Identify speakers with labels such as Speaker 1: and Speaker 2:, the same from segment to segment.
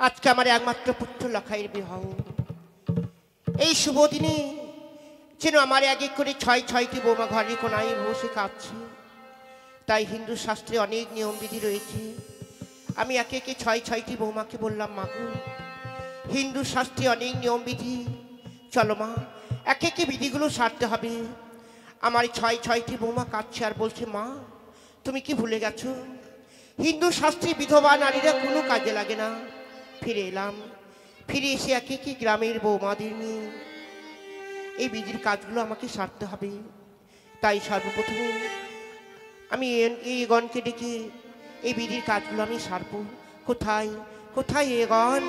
Speaker 1: আজকে আমার একমাত্র পুত্র লখাইয়ের বিবাহ। এই শুভ দিনে যেন আমার এক এক করে ছয়টি বৌমা ঘরে কোনায় বসে কাঁদছে। তাই হিন্দু শাস্ত্রে অনেক নিয়মবিধি রয়েছে। আমি একে একে ছয়টি বৌমাকে বললাম, মা গো, হিন্দু শাস্ত্রে অনেক নিয়মবিধি, চলো মা একে একে বিধিগুলো সারতে হবে। আমার ছয়টি বৌমা কাঁদছে আর বলছে, মা তুমি কি ভুলে গেছো, হিন্দু শাস্ত্রে বিধবা নারীরা কোনো কাজে লাগে না। ফিরে এলাম, ফিরে এসে একে একে গ্রামের বৌমাদের নিয়ে এই বিধির কাজগুলো আমাকে সারতে হবে। তাই সর্বপ্রথমে আমি এই গণকে ডেকে এই বিধির কাজগুলো আমি সারব। কোথায় কোথায় এ গণ?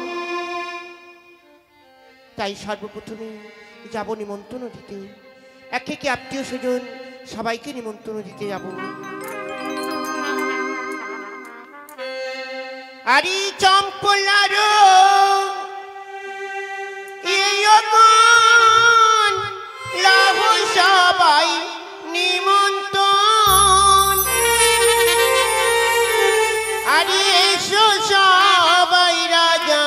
Speaker 1: তাই সর্বপ্রথমে যাব নিমন্ত্রণ দিতে, একে একে আত্মীয় স্বজন সবাইকে নিমন্ত্রণ দিতে যাব। আরি চম্পলার লাভ সবাই নিমন্ত্রণ, আরি এসো সবাই রাজা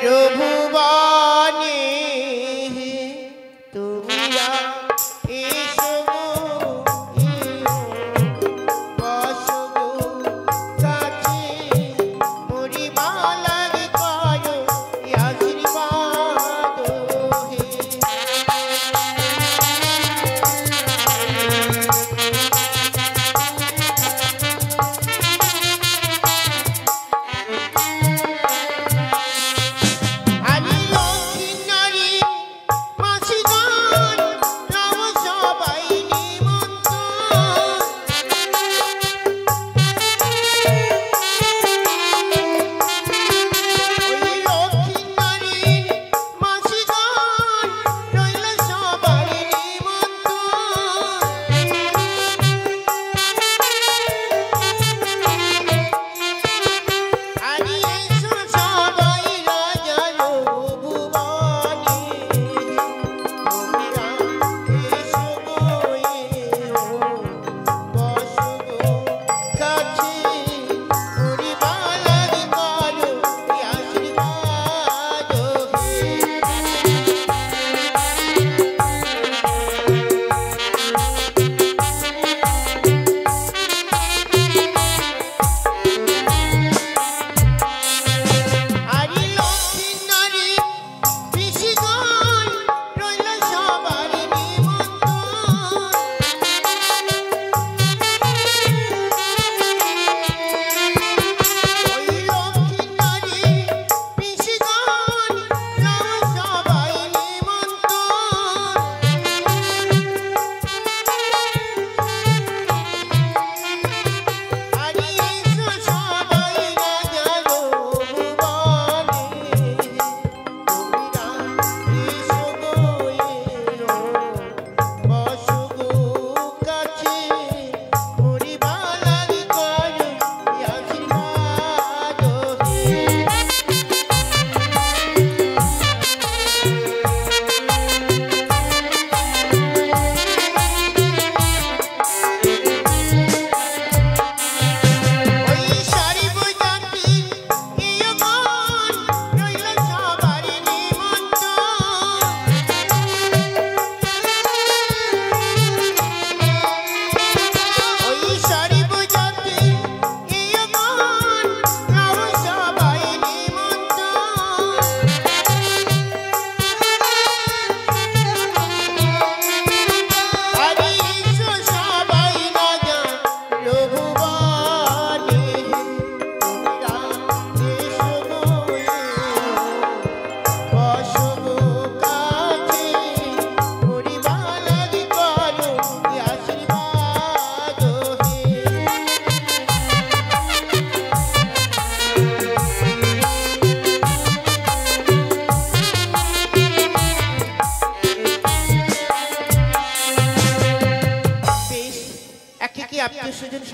Speaker 1: রঘুবনে, তোমরা এসো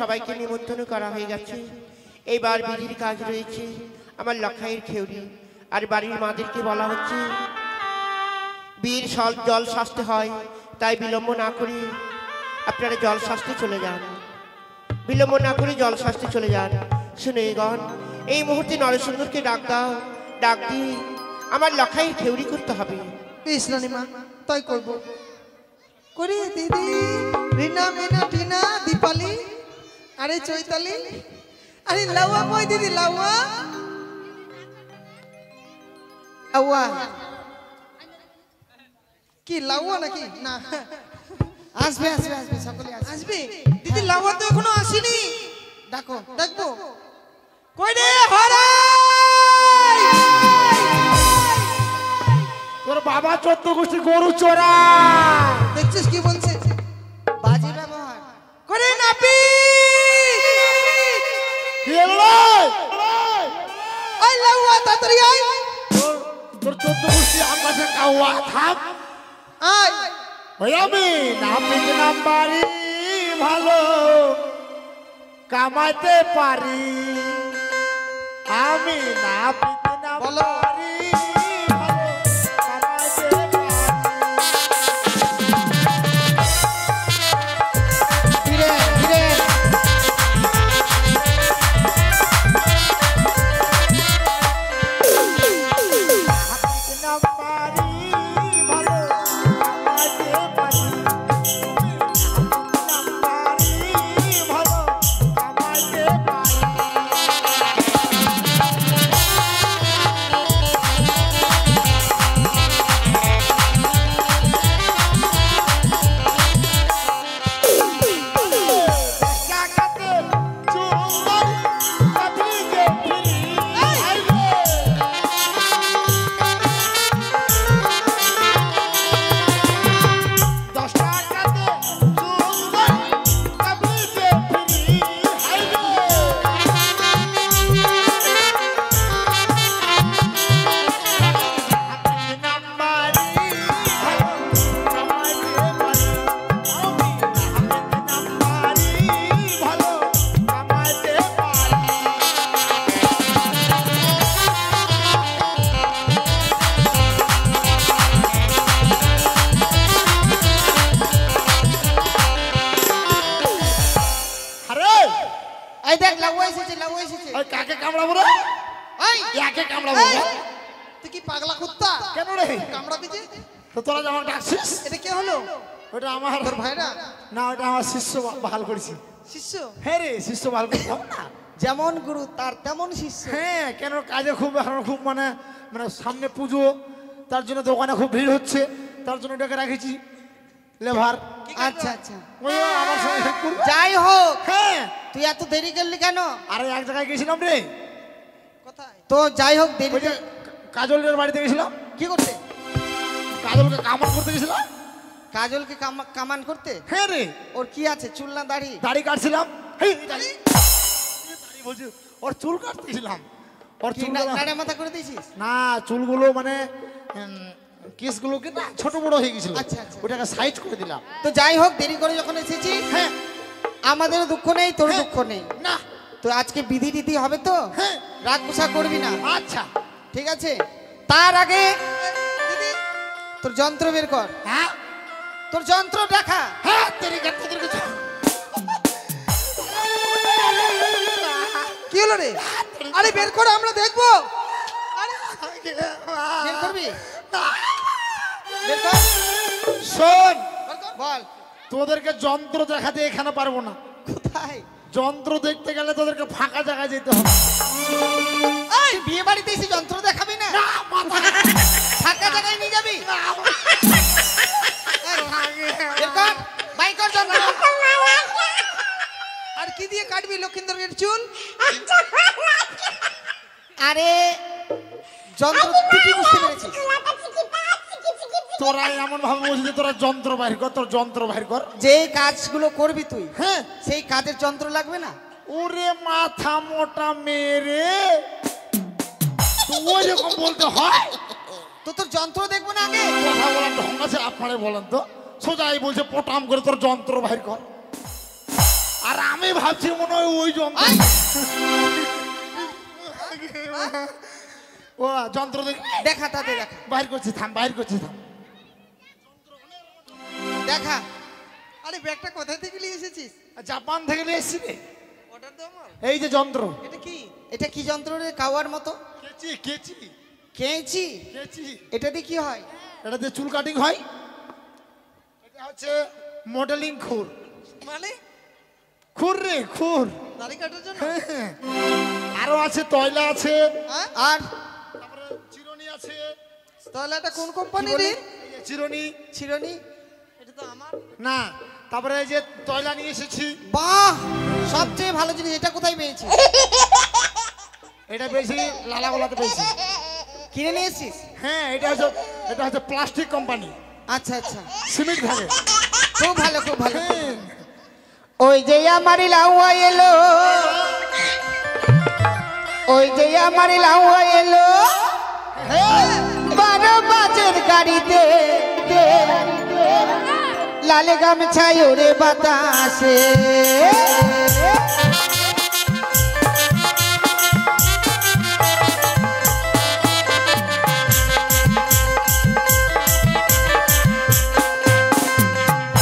Speaker 1: সবাইকে নিমন্ত্রণ করা হয়ে গেছে। এইবার বিধির কাজ রয়েছে আমার লখাইয়ের খেউরি আর বাড়ির মাদেরকে বলা হচ্ছে বীর জল সাজতে হয়, তাই বিলম্ব না করে আপনারা জল সাজতে চলে যান, বিলম্ব না করে জল সাজতে চলে যান। শুনে গণ এই মুহূর্তে নরসুন্দরকে ডাক দাও, ডাক দিয়ে আমার লখাই খেউরি করতে হবে।
Speaker 2: বেশ রানীমা, তাই করব। করে দিদি, রিনা, মিনা, টিনা, দীপালি, আরে চৈতালি, আরে লাউয়া কই দিদি, লাউয়া লাউয়া কি লাউয়া নাকি? না,
Speaker 3: আসবে আসবে আসবে, সকলে আসবে।
Speaker 2: আসবে দিদি। লাউয়া তো এখনো আসেনি,
Speaker 3: ডাকো।
Speaker 2: দেখবো। কই রে হরাই,
Speaker 4: তোর বাবা 14 গোষ্ঠী গরু চোরা।
Speaker 2: দেখছিস কি বলছে?
Speaker 3: বাজে ব্যবহার।
Speaker 2: করে নাপি,
Speaker 4: কি হলো?
Speaker 2: আই লাউয়া তাড়াতাড়ি আই।
Speaker 4: তোর 14 গোষ্ঠী আকাশে কাওয়া থাক।
Speaker 2: আয়
Speaker 4: ওই আমি নাপিত নাম্বারি ভালো কামাইতে পারি। আমি নাপিত নাম্বারি ভালো কামাইতে পারি।
Speaker 3: ধীরে ধীরে।
Speaker 4: নাপিত নাম্বারি ভালো কামাইতে পারি। নাপিত নাম্বারি ভালো কামাইতে পারি। কাকাতে চুম্বন কাটলি যে ফিরি আইবে। দশ টাকাতে চুম্বন কাটলি যে ফিরি আইবে। নাপিত নাম্বারি ভালো কামাইতে পারি। আমি নাপিত নাম্বারি ভালো কামাইতে পারি। আরে
Speaker 3: এই দেখ, লাউয়া এসেছে, লাউয়া এসেছে।
Speaker 4: ওই কাকে কামড়াবো রে?
Speaker 3: এই,
Speaker 4: ইয়াকে কামড়াবো
Speaker 2: এই,
Speaker 4: রে?
Speaker 2: তুই কি পাগলা কুত্তা?
Speaker 4: কেন রে?
Speaker 2: কামড়াবি যে?
Speaker 4: তো তোরা যখন ডাকছিস
Speaker 2: এটা কে হলো?
Speaker 4: ওটা আমার
Speaker 2: তোর ভাইরা
Speaker 4: না, ওটা আমার শিষ্য বহাল করেছি।
Speaker 2: শিষ্য?
Speaker 4: হ্যাঁ রে, শিষ্য বহাল করতাম না।
Speaker 3: যেমন গুরু তার তেমন শিষ্য।
Speaker 4: হ্যাঁ, কেন কাজে খুব এখন খুব মানে মানে সামনে পুজো, তার জন্য দোকানে খুব ভিড় হচ্ছে, তার জন্য ওটাকে রেখেছি লেভার।
Speaker 3: আচ্ছা আচ্ছা,
Speaker 4: ওই আমার সঙ্গে help করবে।
Speaker 3: যাই হোক,
Speaker 4: হ্যাঁ,
Speaker 3: তুই এত দেরি করলি কেন?
Speaker 4: আরে এক জায়গায় গেছিলাম রে,
Speaker 2: কোথায়?
Speaker 3: তো যাই হোক, দেরি
Speaker 4: ওই যে কাজলের বাড়িতে গেছিলাম।
Speaker 3: কি করতে?
Speaker 4: কাজলকে কামান করতে গেছিলাম।
Speaker 3: কাজলকে কামান করতে?
Speaker 4: হ্যাঁ রে,
Speaker 3: ওর কি আছে, চুল না দাড়ি?
Speaker 4: দাড়ি কাটছিলাম। হেই, দাড়ি দাড়ি বলছি, ওর চুল কাটতে গেছিলাম। ওর
Speaker 3: কি
Speaker 4: চুল
Speaker 3: নাড়া মাথা করে দিয়েছিস?
Speaker 4: না, চুলগুলো মানে কেসগুলোকে না ছোট বড় হয়ে গেছিল,
Speaker 3: আচ্ছা, আচ্ছা।
Speaker 4: ওটাকে সাইজ করে দিলাম।
Speaker 3: তো যাই হোক, দেরি করে যখন এসেছিস,
Speaker 4: হ্যাঁ,
Speaker 3: আমাদেরও দুঃখ নেই, তোর
Speaker 4: হ্যাঁ।
Speaker 3: দুঃখ নেই।
Speaker 4: না,
Speaker 3: তো আজকে বিধি টিধি হবে তো?
Speaker 4: হ্যাঁ।
Speaker 3: রাগ গুসা করবি না,
Speaker 4: আচ্ছা।
Speaker 3: ঠিক আছে? তার আগে
Speaker 2: দিদি,
Speaker 3: তোর যন্ত্র বের কর।
Speaker 4: হ্যাঁ,
Speaker 3: তোর যন্ত্র দেখা।
Speaker 4: হ্যাঁ, তোদেরকে
Speaker 2: কি হলো রে? আরে বের করে আমরা দেখবো। আরে
Speaker 3: বের করবি? বের কর।
Speaker 4: শোন,
Speaker 3: বল।
Speaker 4: তোদেরকে যন্ত্র দেখাতে এখানে পারবো না।
Speaker 3: কোথায়?
Speaker 4: যন্ত্র দেখতে গেলে তোদেরকে ফাঁকা জায়গায় যেতে হবে।
Speaker 3: এই, বিয়ে বাড়িতে এসে যন্ত্র দেখাবি না? ফাঁকা জায়গায় নিয়ে যাবি? বের কর, বাই কর যন্ত্র।
Speaker 2: আর কি দিয়ে কাটবি লক্ষিন্দরের চুল?
Speaker 3: আরে যন্ত্র তুই কি বুঝতে পেরেছিস?
Speaker 4: তোরা এমন ভাবে বলছিস যে তোরা যন্ত্র বাইর কর, তোর যন্ত্র বাইর কর।
Speaker 3: যে কাজগুলো করবি তুই,
Speaker 4: হ্যাঁ,
Speaker 3: সেই কাজের যন্ত্র লাগবে না?
Speaker 4: ওরে মাথা মোটা মেরে, তো ওই রকম বলতে হয়?
Speaker 3: তো তোর যন্ত্র দেখবো না আগে?
Speaker 4: কথা বলার ঢং আছে আপনারে, বলেন তো। সোজাই বলছে পটাম করে তোর যন্ত্র বাইর কর, আর আমি ভাবছি মনে হয় ওই যন্ত্র।
Speaker 3: আয়।
Speaker 4: ও যন্ত্র দেখ,
Speaker 3: দেখা, তাতে দেখা,
Speaker 4: বাইর করছি, থাম, বাইর করছি, থাম।
Speaker 3: দেখা।
Speaker 2: আরে ব্যাগটা কোথা থেকে নিয়ে এসেছিস?
Speaker 4: জাপান থেকে নিয়ে এসছি রে।
Speaker 2: ওর
Speaker 4: এই যে যন্ত্র,
Speaker 2: এটা কি?
Speaker 3: এটা কি যন্ত্র রে? কাওয়ার মতো
Speaker 4: কেচি কেচি
Speaker 3: কেঁচি।
Speaker 4: কেচি,
Speaker 3: এটা দিয়ে কি হয়?
Speaker 4: এটা দিয়ে চুল কাটিং হয়। এটা হচ্ছে মডেলিং খুর।
Speaker 2: মানে
Speaker 4: খুর রে খুর।
Speaker 2: দাড়ি কাটার জন্য?
Speaker 4: হ্যাঁ। আরো আছে তয়লা আছে,
Speaker 2: হ্যাঁ?
Speaker 3: আর
Speaker 4: তারপরে চিরুনি আছে।
Speaker 2: তাহলে এটা কোন কোম্পানির?
Speaker 4: এই যে চিরুনি
Speaker 3: চিরনি।
Speaker 2: এটা তো আমার।
Speaker 4: না, তারপরে এই যে তয়লা নিয়ে এসেছি।
Speaker 3: বাহ, সবচেয়ে ভালো জিনিস। এটা কোথায় পেয়েছিস?
Speaker 4: এটা বেশি লালাগোলাতে পেয়েছি।
Speaker 3: কিনে নিয়ে এসেছিস?
Speaker 4: হ্যাঁ, এটা হচ্ছে প্লাস্টিক কোম্পানি,
Speaker 3: আচ্ছা আচ্ছা,
Speaker 4: সিমেন্ট থাকে।
Speaker 3: খুব ভালো খুব ভালো।
Speaker 4: হ্যাঁ।
Speaker 3: ওই যে আমার লাউয়া এলো, ওই যে আমার লাউয়া এলো 12 বাজের গাড়িতে, লাল গামছায় ওরে বাতাসে।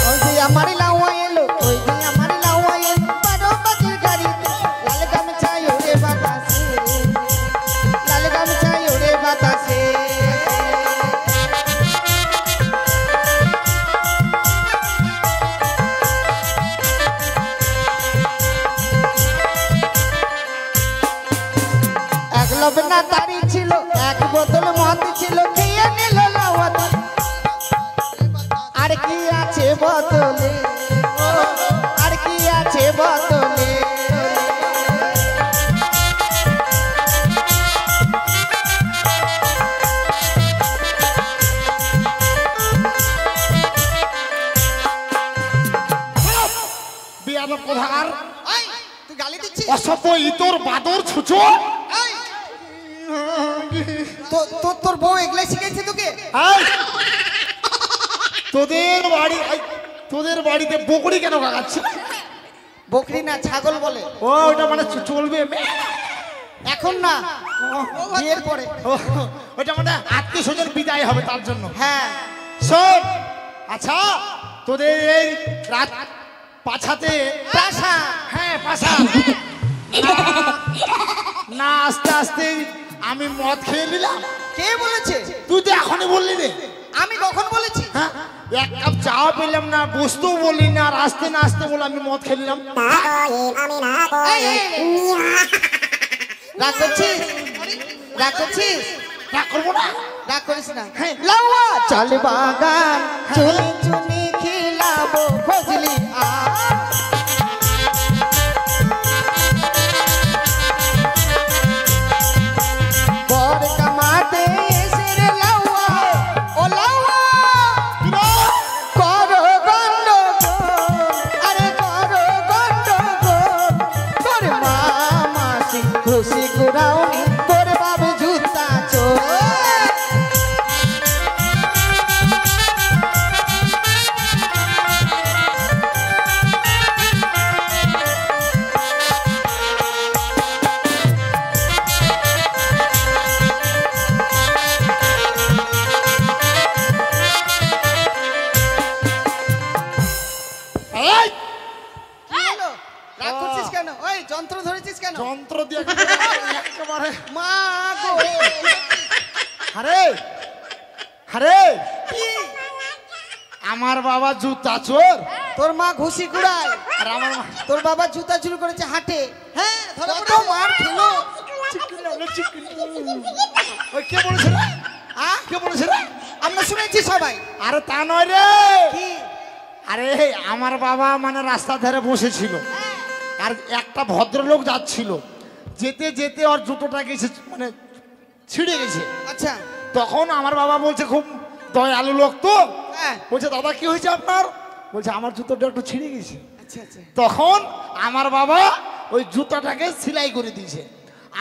Speaker 3: ওই যে আমার লাউয়া এলো, ওই যে আমার লাউয়া এলো 12 বাজের গাড়িতে, লাল গামছায় ওরে বাতাসে, লাল গামছায় ওরে বাতাসে। এক লবনা তারি ছিল, এক বোতল মদ ছিল, খেয়ে নিল লাউয়া। আর কি আছে বোতলে, আর কি আছে বোতলে?
Speaker 4: বিয়াদব কোথাকার,
Speaker 3: এই, তুই গালি দিচ্ছিস?
Speaker 4: অসভ্য ইতর বাদর ছুচো।
Speaker 3: এই, তোর বউ এগুলাই শিখাইছে তোকে?
Speaker 4: এই, তোদের বাড়িতে বকরি কেন কাকাচ্ছে?
Speaker 3: বকরি না, ছাগল বলে।
Speaker 4: ও, ওটা মানে চলবে।
Speaker 3: এখন না, বিয়ের পরে।
Speaker 4: ও, ওটা মানে আত্মীয় স্বজন বিদায় হবে তার জন্য।
Speaker 3: হ্যাঁ,
Speaker 4: শোন, আচ্ছা তোদের এই রাত পাছাতে,
Speaker 3: প্রাসা।
Speaker 4: হ্যাঁ পাছা না, আস্তে আস্তে আমি মদ খেয়ে নিলাম।
Speaker 3: কে বলেছে?
Speaker 4: তুই তো এখনই বললি রে।
Speaker 3: আমি কখন বলেছি?
Speaker 4: হ্যাঁ, এক কাপ চাও পেলাম না, বসতেও বললি না, আর আসতে না আসতে বলে আমি মদ খেয়ে নিলাম।
Speaker 3: এই, এই, এই। রাগ করছিস? রাগ করছিস?
Speaker 4: রাগ করবো না।
Speaker 3: রাগ করিস না।
Speaker 4: হ্যাঁ।
Speaker 3: লাউয়া চল বাগান, চুনি চুনি খিলাবো ফজলি আম। বর কামাতে এসে রে লাউয়া, ও লাউয়া করো গন্ডগোল, আরে করো গন্ডগোল। তোর মা মাসি খুশি গুড়াউনি, তোর বাবু জুতা চোর।
Speaker 4: এই,
Speaker 3: কি হলো? রাগ করছিস কেন? ওই যন্ত্র ধরেছিস কেন?
Speaker 4: যন্ত্র দিয়ে একেবারে।
Speaker 3: মা গো,
Speaker 4: আরে আরে,
Speaker 3: কি?
Speaker 4: আমার বাবা জুতা চোর,
Speaker 3: তোর মা ঘুষি কুড়ায়,
Speaker 4: আর আমার মা
Speaker 3: তোর বাবা জুতা চুরি করেছে হাটে।
Speaker 2: হ্যাঁ, ধরে
Speaker 3: কত
Speaker 2: পড়ে।
Speaker 3: মার খেলো।
Speaker 4: ওই কে বলেছে রে?
Speaker 3: আ?
Speaker 4: কে বলেছে রে?
Speaker 3: আমরা শুনেছি সবাই।
Speaker 4: আরে তা নয় রে।
Speaker 3: কি?
Speaker 4: আরে আমার বাবা মানে রাস্তার ধারে বসেছিল, আর একটা ভদ্রলোক যাচ্ছিল, যেতে যেতে ওর জুতোটা গেছে মানে ছিঁড়ে গেছে।
Speaker 3: আচ্ছা,
Speaker 4: তখন আমার বাবা বলছে, খুব দয়ালু লোক তো,
Speaker 3: হ্যাঁ,
Speaker 4: বলছে দাদা কি হয়েছে আপনার? বলছে আমার জুতোটা একটু ছিঁড়ে গেছে।
Speaker 3: আচ্ছা আচ্ছা।
Speaker 4: তখন আমার বাবা ওই জুতাটাকে সেলাই করে দিয়েছে।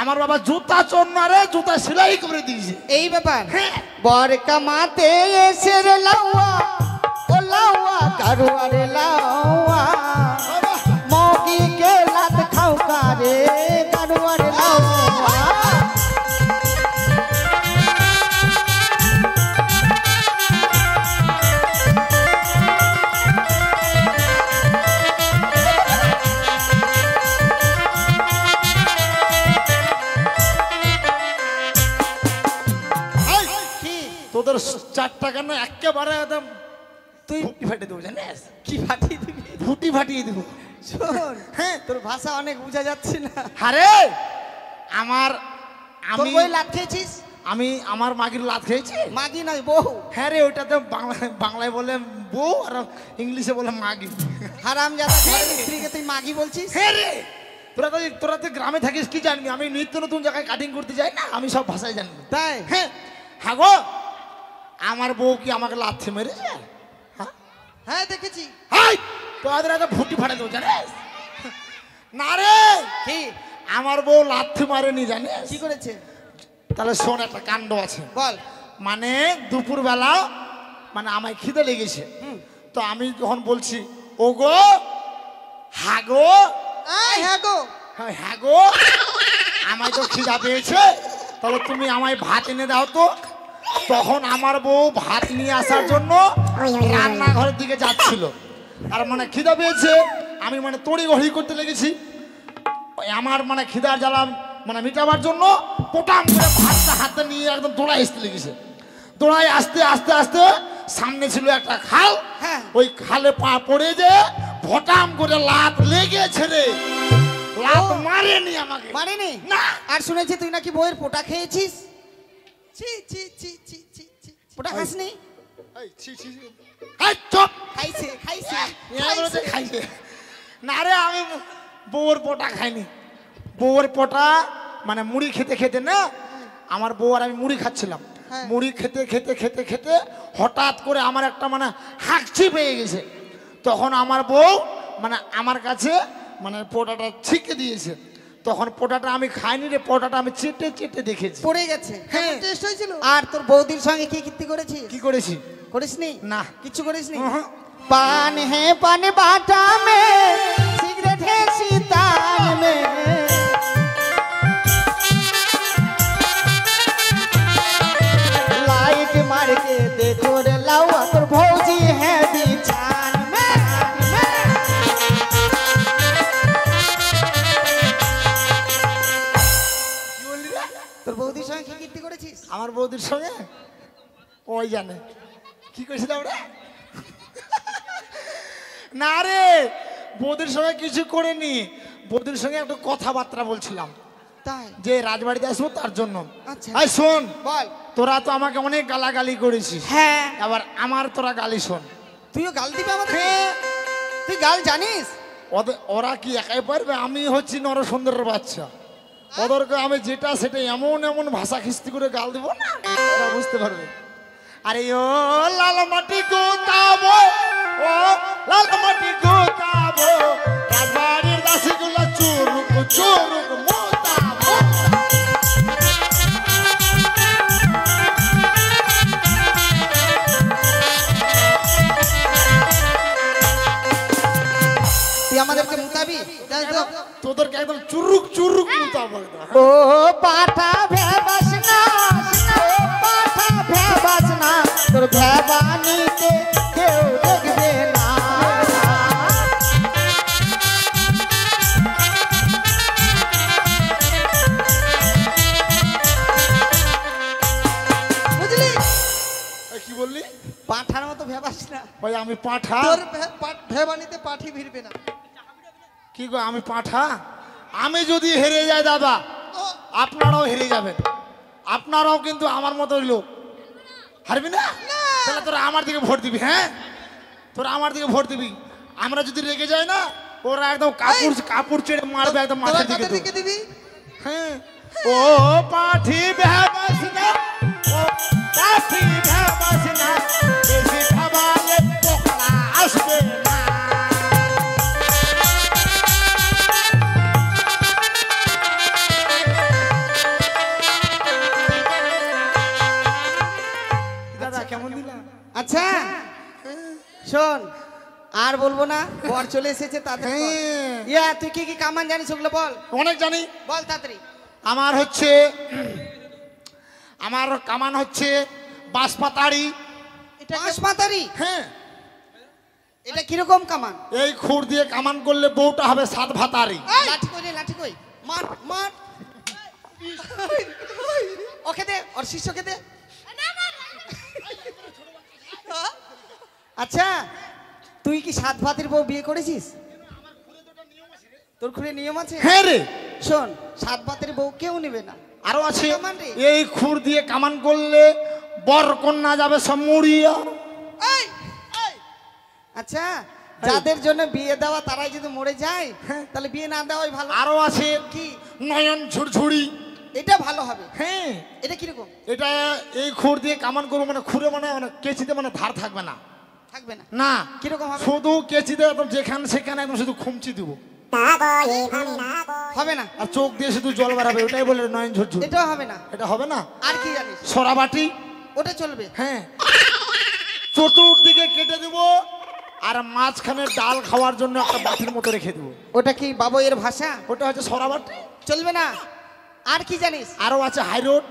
Speaker 4: আমার বাবা জুতা চোর না রে, জুতা সেলাই করে দিয়েছে।
Speaker 3: এই ব্যাপার।
Speaker 4: হ্যাঁ।
Speaker 3: বর কামাতে এসে রে লাউয়া, ও লাউয়া কারুয়ারে লাউয়া, মৌকি কে লাত খাও কারে কারুয়ারে লাউয়া।
Speaker 4: তোর 4 টাকা না একেবারে একদম
Speaker 3: তুই
Speaker 4: ফুটি ফাটিয়ে দেবো জানিস,
Speaker 3: কি ফাটিয়ে দিবি?
Speaker 4: ফুটি ফাটিয়ে দেবো।
Speaker 3: শোন,
Speaker 4: হ্যাঁ
Speaker 3: তোর ভাষা অনেক বোঝা যাচ্ছে না।
Speaker 4: আরে আমার
Speaker 3: তোর
Speaker 4: আমি
Speaker 3: বই লাত খেয়েছিস?
Speaker 4: আমি আমার মাগির লাত খেয়েছি।
Speaker 3: মাগি নয়, বউ।
Speaker 4: হ্যাঁ রে, ওইটাতে বাংলায় বলে বউ আর ইংলিশে বলে মাগি।
Speaker 3: হারামজাদা ঘরের স্ত্রীকে তুই মাগি বলছিস?
Speaker 4: হ্যাঁ রে, তোরা তো গ্রামে থাকিস, কি জানবি? আমি নিত্য নতুন জায়গায় কাটিং করতে যাই না, আমি সব ভাষায় জানবি।
Speaker 3: তাই?
Speaker 4: হ্যাঁ হ্যাঁ গো, আমার বউ কি আমাকে লাথি মেরেছে? হ্যাঁ
Speaker 2: হ্যাঁ দেখেছি।
Speaker 4: হাই, তোদের একটা ফুটি ফাটে দেবো জানিস না রে।
Speaker 3: কি
Speaker 4: আমার বউ লাথি মারেনি জানিস?
Speaker 3: কি করেছে?
Speaker 4: তাহলে শোন, একটা কাণ্ড আছে।
Speaker 3: বল।
Speaker 4: মানে দুপুরবেলা মানে আমায় খিদে লেগেছে, তো আমি যখন বলছি ও গো হ্যাঁ গো,
Speaker 2: হ্যাঁ গো,
Speaker 4: হ্যাঁ গো আমায় তো খিদা পেয়েছে, তাহলে তুমি আমায় ভাত এনে দাও তো। তখন আমার বউ ভাত নিয়ে আসার জন্য রান্নাঘরের দিকে যাচ্ছিল, আর মানে খিদা পেয়েছে, আমি মানে তড়ি ঘড়ি করতে লেগেছি। আমার মানে খিদার জ্বালা মানে মিটাবার জন্য পোটাম করে ভাতটা হাতে নিয়ে একদম দৌড়াই আসতে লেগেছে। দৌড়াই আস্তে আস্তে আস্তে সামনে ছিল একটা খাল,
Speaker 3: হ্যাঁ।
Speaker 4: ওই খালে পা পড়ে যে ভটাম করে লাত লেগেছে রে। লাত মারেনি আমাকে,
Speaker 3: মারেনি
Speaker 4: না।
Speaker 3: আর শুনেছি তুই নাকি বইয়ের পোটা খেয়েছিস?
Speaker 2: ছি ছি ছি ছি ছি ছি।
Speaker 3: পোটা খাসনি?
Speaker 4: এই, ছি, ছি, ছি। এই, চুপ।
Speaker 3: খাইছে খাইছে
Speaker 4: এরা বলেছে খাইছে। না রে, আমি বউর পোটা খাইনি। বউর পোটা মানে মুড়ি খেতে খেতে না, আমার বউ আর আমি মুড়ি খাচ্ছিলাম, মুড়ি খেতে খেতে খেতে খেতে হঠাৎ করে আমার একটা মানে হাঁকছি পেয়ে গেছে। তখন আমার বউ মানে আমার কাছে মানে পোটাটা ছিকে দিয়েছে। তখন পোটাটা আমি খাইনি রে, পোটাটা আমি চেটে চেটে দেখেছি।
Speaker 3: পড়ে গেছে।
Speaker 2: হ্যাঁ টেস্ট হয়েছিল।
Speaker 3: আর তোর বৌদির সঙ্গে কি কীর্তি করেছিস?
Speaker 4: কি করেছি?
Speaker 3: করিসনি?
Speaker 4: না।
Speaker 3: কিছু করিসনি?
Speaker 4: উহুঁ।
Speaker 3: पान है पान बाटा में, सिगरेट है सीतान में, लाइट मार के देखो रे लावा तोर भौजी है बिछान में।
Speaker 4: কি বললি রে?
Speaker 3: তোর বৌদির সঙ্গে কি কীর্তি করেছিস?
Speaker 4: আমার বৌদির সঙ্গে ওই জানে কি করেছিলাম রে। না রে, বৌদির সঙ্গে কিছু করিনি, বৌদির সঙ্গে একটু কথাবার্তা বলছিলাম
Speaker 3: তাই?
Speaker 4: যে রাজবাড়িতে আসবো তার জন্য।
Speaker 3: আচ্ছা।
Speaker 4: এই শোন,
Speaker 3: বল।
Speaker 4: তোরা তো আমাকে অনেক গালাগালি করেছিস,
Speaker 3: হ্যাঁ।
Speaker 4: আবার আমার তোরা গালি শোন।
Speaker 3: তুইও গাল দিবি আমাকে?
Speaker 4: হ্যাঁ।
Speaker 3: তুই গাল জানিস?
Speaker 4: ওরা কি একাই পারবে? আমি হচ্ছি নরসুন্দরের বাচ্চা, ওদেরকে আমি যেটা সেটা এমন এমন ভাষা খিস্তি করে গাল দিব না, ওরা বুঝতে পারবে। আরে ও লাল মাটি গোতাবো, ও লাল মাটি গোতাবো, রাজবাড়ির দাসীগুলো চুরুক চুরুক মোতাবো।
Speaker 3: তুই আমাদেরকে মুতাবি?
Speaker 4: তোদেরকে একদম চুরুক চুরুক মোতাবো।
Speaker 3: ও পাঠা ভেবাস না, ও পাঠা ভেবাস না, তোর ভেবানিতে কেউ দেখবে না।
Speaker 2: বুঝলি?
Speaker 4: এই কি বললি?
Speaker 3: পাঠার মতো ভেবাস না।
Speaker 4: ভাই আমি পাঠা?
Speaker 2: তোর ভেবানিতে পাঠি ভিড়বে না।
Speaker 4: কি গো, আমি পাঠা? আমি যদি হেরে যাই দাদা, আপনারাও হেরে যাবেন, আপনারাও কিন্তু আমার মতো লোক। হারবি না? তাহলে তোরা আমার দিকে ভোট দিবি। হ্যাঁ, তোরা আমার দিকে ভোট দিবি। আমরা যদি রেগে যাই না, ওরা একদম কাপড় কাপড় চেড়ে মারবে একদম
Speaker 2: তোরা
Speaker 4: মাথার
Speaker 2: কাকে
Speaker 4: দিকে।
Speaker 2: দিকে দিবি?
Speaker 4: হ্যাঁ, ও পাঠি ভেবাস না, ও পাঠি ভেবাস না, বেশি ভাবালে পোকড়া আসবে না। দাদা কেমন দিলাম?
Speaker 3: আচ্ছা শোন, আর বলবো না, বর চলে এসেছে তাদের।
Speaker 4: হ্যাঁ।
Speaker 3: ইয়া তুই কি কি কামান জানিস ওগুলো বল।
Speaker 4: অনেক জানি।
Speaker 3: বল তাড়াতাড়ি।
Speaker 4: আমার হচ্ছে আমার কামান হচ্ছে বাঁশপাতাড়ি।
Speaker 3: এটা বাঁশপাতাড়ি?
Speaker 4: হ্যাঁ।
Speaker 3: এটা কিরকম কামান?
Speaker 4: এই খুর দিয়ে কামান করলে বউটা হবে সাত ভাতারি।
Speaker 3: লাঠি কই রে, লাঠি কই? মার মার। ওকে দে, ওর শিষ্যকে দে। আচ্ছা তুই কি সাত ভাতের বউ বিয়ে করেছিস? তোর খুঁড়ে নিয়ম আছে?
Speaker 4: হ্যাঁ রে,
Speaker 3: শোন, সাত ভাতের বউ কেউ নেবে না।
Speaker 4: আরো আছে।
Speaker 3: কামান রে।
Speaker 4: এই খুর দিয়ে কামান করলে বর কন্যা যাবে সব মরিয়া।
Speaker 3: এই, এই। আচ্ছা যাদের জন্য বিয়ে দেওয়া তারাই যদি মরে যায় তাহলে বিয়ে না দেওয়াই ভালো।
Speaker 4: আরো আছে
Speaker 3: কি?
Speaker 4: নয়ন ঝুরঝুরি।
Speaker 3: এটা ভালো হবে।
Speaker 4: হ্যাঁ,
Speaker 3: এটা কিরকম?
Speaker 4: এটা এই খুর দিয়ে কামান করবো, মানে খুঁড়ে মানে কেচিতে মানে ধার থাকবে না।
Speaker 3: থাকবে না?
Speaker 4: না,
Speaker 3: কিরকম হবে?
Speaker 4: শুধু কেচিতে একদম যেখানে সেখানে একদম শুধু খুমচি দিব,
Speaker 3: হবে না।
Speaker 4: আর চোখ দিয়ে শুধু জল বাড়াবে, ওটাই বলে নয়ন ঝুরঝুরি।
Speaker 3: এটাও হবে না।
Speaker 4: এটা হবে না।
Speaker 3: আর কি জানিস?
Speaker 4: সরাবাটি।
Speaker 3: ওটা চলবে।
Speaker 4: হ্যাঁ, চতুর্দিকে কেটে দেব, আর মাঝখানে ডাল খাওয়ার জন্য একটা বাটির মতো রেখে দেবো।
Speaker 3: ওটা কি বাবুয়ের ভাষা?
Speaker 4: ওটা হচ্ছে সরাবাটি।
Speaker 3: চলবে না। আর কি জানিস?
Speaker 4: আরো আছে হাইরোড।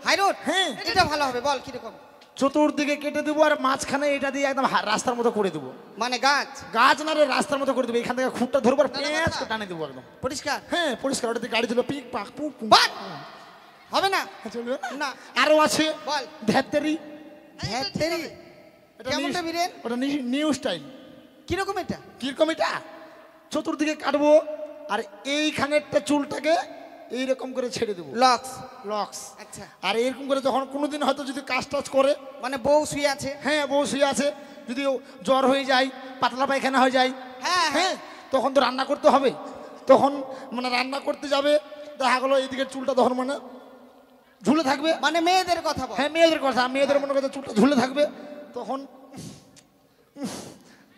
Speaker 3: হাইরোড?
Speaker 4: হ্যাঁ।
Speaker 3: এটা ভালো হবে, বল কিরকম?
Speaker 4: চতুর্দিকে কেটে দেবো, আর মাঝখানে এটা দিয়ে একদম রাস্তার মতো করে দেবো।
Speaker 3: মানে গাছ?
Speaker 4: গাছ না রে, রাস্তার মতো করে দেবো। এখান থেকে খুঁটটা ধরবো আর
Speaker 3: না, না,
Speaker 4: পেঁয়াজ
Speaker 3: মাথা।
Speaker 4: টানে দেবো একদম।
Speaker 3: পরিষ্কার?
Speaker 4: হ্যাঁ, পরিষ্কার। ওটাতে গাড়ি দিল পিক পাক পুক পুক।
Speaker 3: বাট! হবে না।
Speaker 4: হ্যাঁ, চলবে না?
Speaker 3: না।
Speaker 4: আরো আছে
Speaker 3: বল।
Speaker 4: ধ্যাত্তেরি।
Speaker 3: হ্যাঁ তেরি। কেমনটা বীরেন?
Speaker 4: ওটা নিউ স্টাইল।
Speaker 3: কিরকম এটা?
Speaker 4: কিরকম এটা? চতুর্দিকে কাটবো, আর এইখানেরটা চুলটাকে এইরকম করে ছেড়ে দেবো,
Speaker 3: লক্স।
Speaker 4: লক্স।
Speaker 3: আচ্ছা।
Speaker 4: আর এরকম করে যখন কোনোদিন হয়তো যদি কাজ টাজ করে,
Speaker 3: মানে বউ শুয়ে আছে?
Speaker 4: হ্যাঁ বউ শুয়ে আছে, যদি জ্বর হয়ে যায়, পাতলা পায়খানা হয়ে যায়,
Speaker 3: হ্যাঁ,
Speaker 4: হ্যাঁ, তখন তো রান্না করতে হবে। তখন মানে রান্না করতে যাবে, দেখা গেলো এইদিকে চুলটা তখন মানে ঝুলে থাকবে।
Speaker 3: মানে মেয়েদের কথা বল।
Speaker 4: হ্যাঁ, মেয়েদের কথা। মেয়েদের মনে করতে চুলটা ঝুলে থাকবে, তখন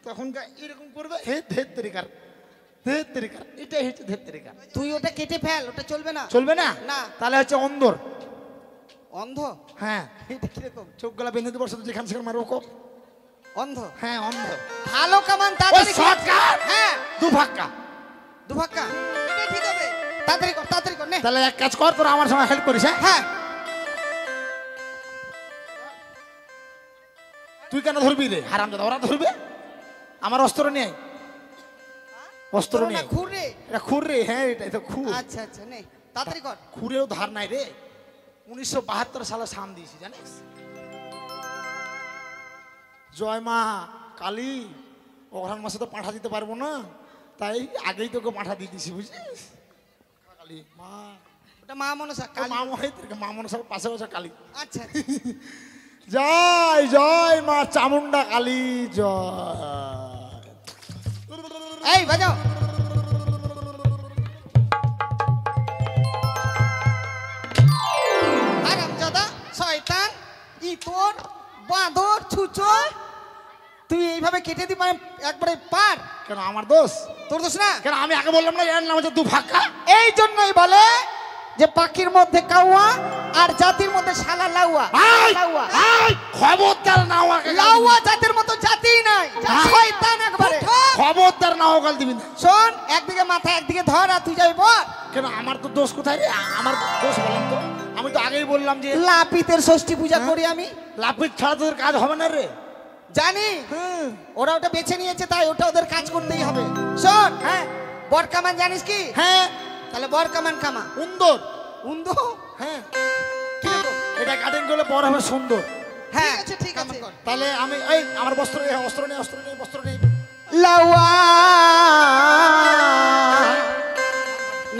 Speaker 4: তখন এরকম করবে, হে ধের তরিকার, ধের তরিকার, এটাই হচ্ছে ধের তরিকার।
Speaker 3: তুই ওটা কেটে ফেল, ওটা চলবে না।
Speaker 4: চলবে না?
Speaker 3: না।
Speaker 4: তাহলে হচ্ছে অন্দর।
Speaker 3: অন্ধ?
Speaker 4: হ্যাঁ,
Speaker 3: এটা কিরকম?
Speaker 4: চোখ গলা বেঁধে দেবো, শুধু যেখানে সেখানে মারবো কোপ।
Speaker 3: অন্ধ?
Speaker 4: হ্যাঁ, অন্ধ।
Speaker 3: ভালো কামান,
Speaker 4: ওই
Speaker 3: তাড়াতাড়ি কর।
Speaker 4: শর্টকাট।
Speaker 3: হ্যাঁ,
Speaker 4: দু ফাক্কা।
Speaker 3: দুভাক্কা। এটা ঠিক হবে। তাড়াতাড়ি কর, তাড়াতাড়ি কর নে।
Speaker 4: তাহলে এক কাজ কর, তোরা আমার সঙ্গে হেল্প করিস। হ্যাঁ,
Speaker 3: হ্যাঁ।
Speaker 4: তুই কেন ধরবি রে হারামজাদা? ওরা ধরবে, আমার অস্ত্র নেই, অস্ত্র
Speaker 3: তোর না
Speaker 4: নেই।
Speaker 3: খুর রে।
Speaker 4: এটা খুর রে। হ্যাঁ, এটা খুর।
Speaker 3: আচ্ছা আচ্ছা নে, তাড়াতাড়ি কর।
Speaker 4: খুরেও ধার নাই রে। 1972 সালে সাম দিয়েছি, জানিস? জয় মা কালী। অঘ্রাণ মাসে তো পাঁঠা দিতে পারবো না, তাই আগেই তোকে পাঁঠা দিয়ে দিছি, বুঝছিস? কালী মা,
Speaker 3: ওটা মা মনসা কালী।
Speaker 4: মা মা মনসার পাশে বসে কালী।
Speaker 3: আচ্ছা।
Speaker 4: জয় জয় মা চামুন্ডা কালী জয়।
Speaker 3: এই বাজাও। হারামজাদা, শয়তান, ইতর, বাঁদর, ছুঁচো, তুই এইভাবে কেটে দি মানে একবারে পার।
Speaker 4: কেন আমার দোষ?
Speaker 3: তোর দোষ না।
Speaker 4: কেন আমি আগে বললাম না এর নাম হচ্ছে দু ফাক্কা?
Speaker 3: এই জন্যই বলে যে পাখির মধ্যে কাউয়া আর জাতির মধ্যে শালা লাউয়া। লাউয়া,
Speaker 4: খবরদার না আমাকে গাল দিবি
Speaker 3: লাউয়া
Speaker 4: না।
Speaker 3: জাতের মতো জাতিই নাই, শয়তান একবারে।
Speaker 4: খবরদার না গাল দিবি না।
Speaker 3: শোন, একদিকে মাথা একদিকে ধর, আর তুই যাবি পর।
Speaker 4: কেন আমার তো দোষ কোথায় রে? আমার দোষ বললাম তো, আমি তো আগেই বললাম যে
Speaker 3: লাপিতের ষষ্ঠী পূজা করি আমি।
Speaker 4: লাফিত ছাড়া তোদের কাজ হবে না রে।
Speaker 3: জানি ওরা ওটা বেছে নিয়েছে, তাই ওটা ওদের কাজ করতেই হবে। শোন, হ্যাঁ, বর কামান জানিস কি?
Speaker 4: হ্যাঁ,
Speaker 3: তাহলে বর কামান কামা।
Speaker 4: সুন্দর।
Speaker 3: উন্দো?
Speaker 4: হ্যাঁ,
Speaker 3: কিরকম?
Speaker 4: এটা কাটিং করলে বড় হবে সুন্দর।
Speaker 3: হ্যাঁ ঠিক আছে।
Speaker 4: তাহলে আমি এই আমার বস্ত্র নেই, অস্ত্র নেই, অস্ত্র নেই, বস্ত্র নেই।
Speaker 3: লাউয়া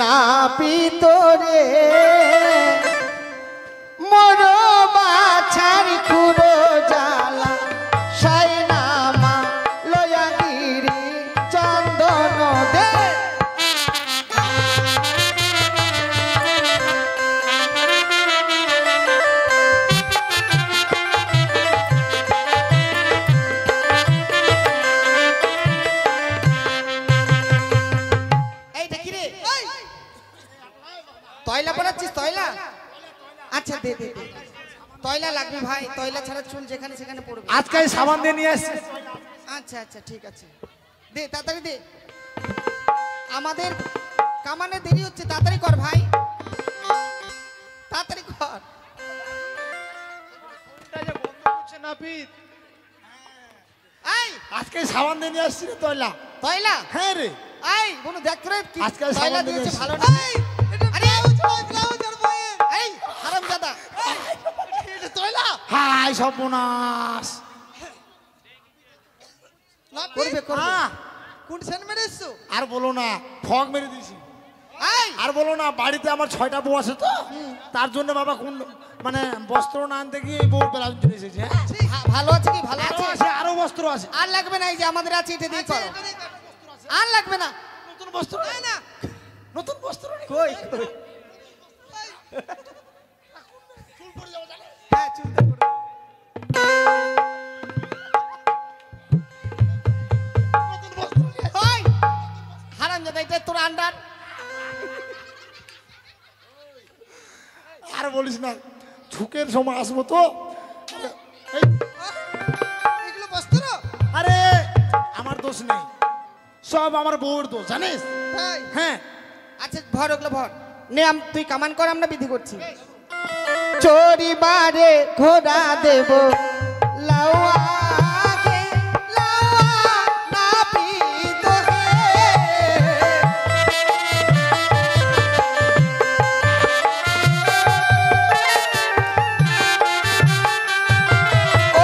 Speaker 3: না পিতরে মোর বাছার খুড়ো জ্বালা সাইনামা লয়াগিরি চন্দন দে। এইটা কি রে? তয়লা পড়াচ্ছিস? তয়লা? আচ্ছা দে দে দে। তয়লা লাগবে ভাই, তয়লা ছাড়া চুল যেখানে সেখানে পড়বে।
Speaker 4: আজকে আমি সাবান দিয়ে নিয়ে আসছি।
Speaker 3: আচ্ছা আচ্ছা ঠিক আছে, দে তাড়াতাড়ি দে। আমাদের কামানে দেরি হচ্ছে, তাড়াতাড়ি কর ভাই, তাড়াতাড়ি কর। এই
Speaker 4: আজকে সাবান দিয়ে নিয়ে আসছি রে তয়লা।
Speaker 3: তয়লা?
Speaker 4: হ্যাঁ রে।
Speaker 3: এই বনু দেখ তোরে কি
Speaker 4: আজকাল
Speaker 3: তয়লা
Speaker 4: সাবান
Speaker 3: দিয়েছে,
Speaker 4: দিয়েছে।
Speaker 3: ভালো না? আরে এই হারামজাদা, এটা তয়লা?
Speaker 4: হাই সর্বনাশ।
Speaker 2: করবে করবে
Speaker 4: হ্যাঁ।
Speaker 2: কোন সেন মেরে এসছো
Speaker 4: আর বলো না, ফগ মেরে দিয়েছি।
Speaker 2: এই
Speaker 4: আর বলো না, বাড়িতে আমার 6টা বউ আছে তো, তার জন্য বাবা কোন মানে বস্ত্র না আনতে গিয়ে বউ ব্লাউজ কিনে এসেছে। হ্যাঁ?
Speaker 3: ভালো আছে কি ভালো
Speaker 4: আরো
Speaker 3: আছে
Speaker 4: আছে, আরো বস্ত্র আছে।
Speaker 3: আর লাগবে না এই যে আমাদের আছে এটা দিয়ে করো
Speaker 2: এটা দিয়ে কাটো, বস্ত্র আছে।
Speaker 3: আর লাগবে না
Speaker 4: নতুন বস্ত্র
Speaker 2: না না
Speaker 4: নতুন বস্ত্র নেই।
Speaker 3: কই
Speaker 4: চুল পড়ে যাবে জানো?
Speaker 2: হ্যাঁ চুলটা করে
Speaker 4: নতুন বস্ত্র নিয়ে এসেছে।
Speaker 3: ওই হারামজাদা এটা তোর আন্ডার
Speaker 4: আর বলিস না, ঝুঁকের সময় আসবো তো। এই,
Speaker 2: এগুলো বস্ত্র
Speaker 4: আরে আমার দোষ নেই, সব আমার বউয়ের দোষ জানিস।
Speaker 2: তাই
Speaker 4: হ্যাঁ,
Speaker 3: আচ্ছা ভর ওগুলো ভর নে তুই কামান কর আমরা বিধি করছি চরিবারে ঘোড়া দেব লাউয়াকে লাউয়া নাপিত হে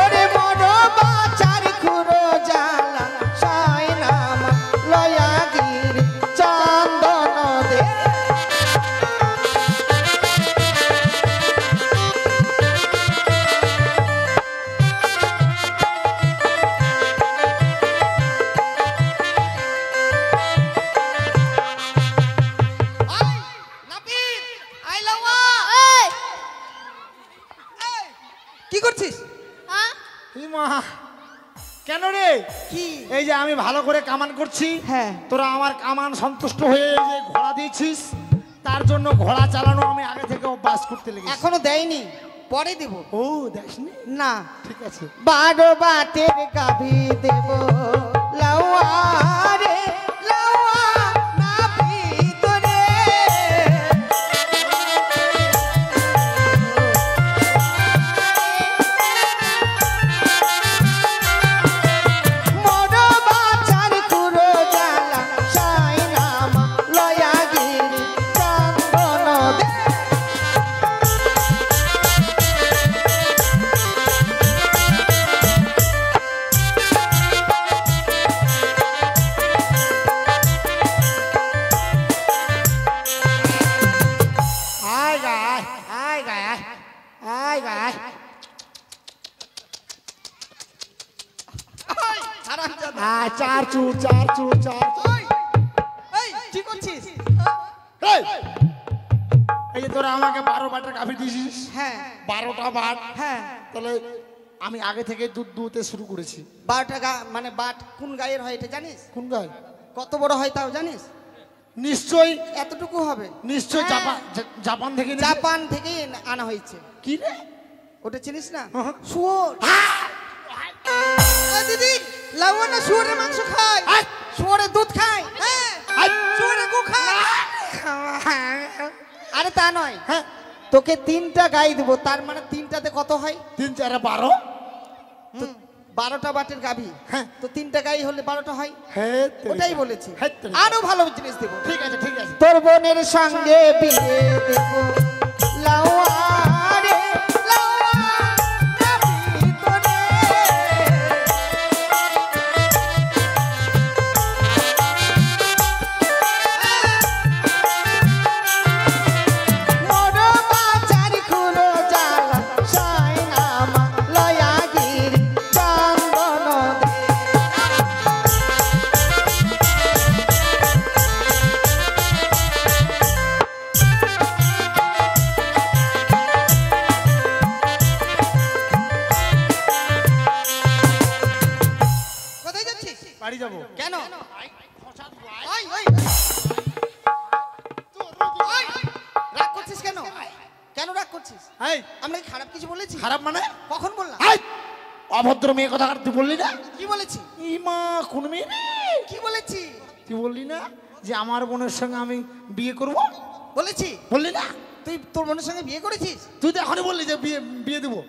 Speaker 3: ওরে মনো বাচার খুরো জালা সাইনাম লয়া গিরি চন্দন দে আই নাপিত আই লাউয়া
Speaker 2: এই, কি করছিস
Speaker 4: এই মা, কেন রে?
Speaker 3: কি
Speaker 4: এই যে আমি ভালো করে কামান করছি,
Speaker 3: হ্যাঁ
Speaker 4: তোরা আমার কামান সন্তুষ্ট হয়ে এই যে ঘোড়া দিয়েছিস, তার জন্য ঘোড়া চালানো আমি আগে থেকে অভ্যাস করতে লেগেছি।
Speaker 3: এখনো দেয়নি পরে দেব
Speaker 4: ও দেখিনি,
Speaker 3: না
Speaker 4: ঠিক আছে।
Speaker 3: বারো বাটের গাভী দেব লাউয়া রে লাউয়া নাপিত রে মোর বাচার কুরো জালা সাইনাম লয়া গিরি চন্দন দে
Speaker 4: আয় গায়, আয় গায়, আয় গায়। আয়, চার চুর, চার চুর, চার চুর।
Speaker 2: এই কি করছিস
Speaker 4: এই, এই যে তোরা আমাকে 12 বাটের কাফি দিয়েছিস,
Speaker 3: হ্যাঁ
Speaker 4: 12টা বাট,
Speaker 3: হ্যাঁ
Speaker 4: তাহলে আমি আগে থেকে দুধ দুতে শুরু করেছি।
Speaker 3: 12টা মানে বাট কোন গায়ের হয় এটা জানিস
Speaker 4: কোন গায়?
Speaker 3: কত বড় হয় তাও জানিস
Speaker 4: নিশ্চয়ই,
Speaker 3: এতটুকু হবে
Speaker 4: নিশ্চয়ই
Speaker 3: হ্যাঁ।
Speaker 4: জাপান থেকে এনেছে।
Speaker 3: জাপান থেকে আনা হয়েছে
Speaker 4: কি রে?
Speaker 3: ওটা চিনিস না
Speaker 4: হ্যাঁ।
Speaker 3: শুয়োর
Speaker 2: এই দিদি লাউয়া না শুয়োরের মাংস খায়
Speaker 4: আয়,
Speaker 3: শুয়োরের দুধ খায়
Speaker 2: হ্যাঁ
Speaker 4: আয়।
Speaker 2: শুয়োরের গু খায়
Speaker 3: আরে তা নয়
Speaker 4: হ্যাঁ,
Speaker 3: তোকে 3টা গাই দেবো তার মানে 3টাতে কত হয়
Speaker 4: 3 4 12।
Speaker 3: তো 12টা বাটের গাভী
Speaker 4: হ্যাঁ।
Speaker 3: তো 3টা গাই হলে 12টা হয়
Speaker 4: হ্যাঁ,
Speaker 3: ওটাই বলেছি
Speaker 4: হ্যাঁ, তেরি।
Speaker 3: আরো ভালো জিনিস দেবো
Speaker 4: ঠিক আছে, ঠিক আছে।
Speaker 3: তোর বোনের সঙ্গে বিয়ে দেব লাউয়া রে লাউয়া নাপিত রে মোর বাচার খুরো জালা সাইনাম লয়া গিরি চন্দন দে
Speaker 2: কোথায় যাচ্ছিস
Speaker 4: বাড়ি যাবো।
Speaker 3: কেন
Speaker 2: ওই ওই
Speaker 3: ওই, রাগ করছিস কেন কেন রাগ করছিস
Speaker 4: এই,
Speaker 3: আমরা কি খারাপ কিছু বলেছি
Speaker 4: খারাপ মানে?
Speaker 3: কখন বললাম
Speaker 4: এই, অভদ্র মেয়ে কথা তুই বললি না?
Speaker 3: কি বলেছি
Speaker 4: ইমা, কোন মেয়ে রে?
Speaker 3: কি বলেছি
Speaker 4: তুই বললি না যে আমার বোনের সঙ্গে আমি বিয়ে করব?
Speaker 3: বলেছি
Speaker 4: বললি না?
Speaker 3: তুই তোর বোনের সঙ্গে বিয়ে করেছিস
Speaker 4: তুই তো এখনই বললি যে বিয়ে বিয়ে দেবো,